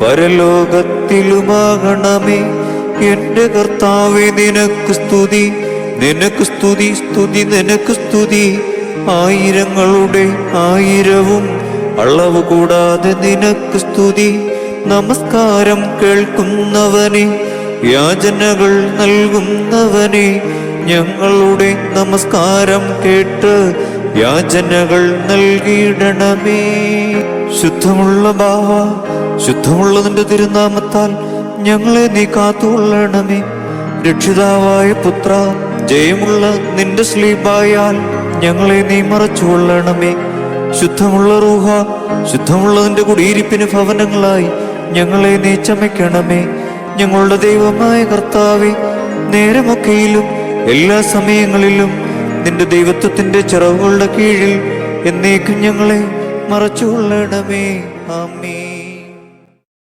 പരലോകത്തിലുമാകണമേ. എന്റെ കർത്താവേ, നിനക്ക് സ്തുതി, നിനക്ക് സ്തുതി, സ്തുതി, നിനക്ക് സ്തുതി. ആയിരങ്ങളുടെ ആയിരവും അളവ് കൂടാതെ നിനക്ക് സ്തുതി. നമസ്കാരം കേൾക്കുന്നവനെ, യാചനകൾ നൽകുന്നവനെ, ഞങ്ങളുടെ നമസ്കാരം കേട്ട് യാചനകൾ നൽകിയിടണമേ. ശുദ്ധമുള്ള ബാവ, ശുദ്ധമുള്ള നിന്റെ തിരുനാമത്താൽ ഞങ്ങളെ നീ കാത്തുകൊള്ളണമേ. രക്ഷിതാവായ പുത്ര, ജയമുള്ള നിന്റെ സ്ലീബായാൽ ഞങ്ങളെ നീ മറച്ചുകൊള്ളണമേ. ശുദ്ധമുള്ള റൂഹ, ശുദ്ധമുള്ള നിന്റെ കുടിയിരിപ്പിന് ഭവനങ്ങളായി ഞങ്ങളെ നീ ചമയ്ക്കണമേ. ഞങ്ങളുടെ ദൈവമായ കർത്താവേ, നേരമൊക്കെയിലും എല്ലാ സമയങ്ങളിലും നിന്റെ ദൈവത്വത്തിന്റെ ചിറകുകളുടെ കീഴിൽ എന്നേക്കും ഞങ്ങളെ മറച്ചുകൊള്ളണമേ. ആമേൻ.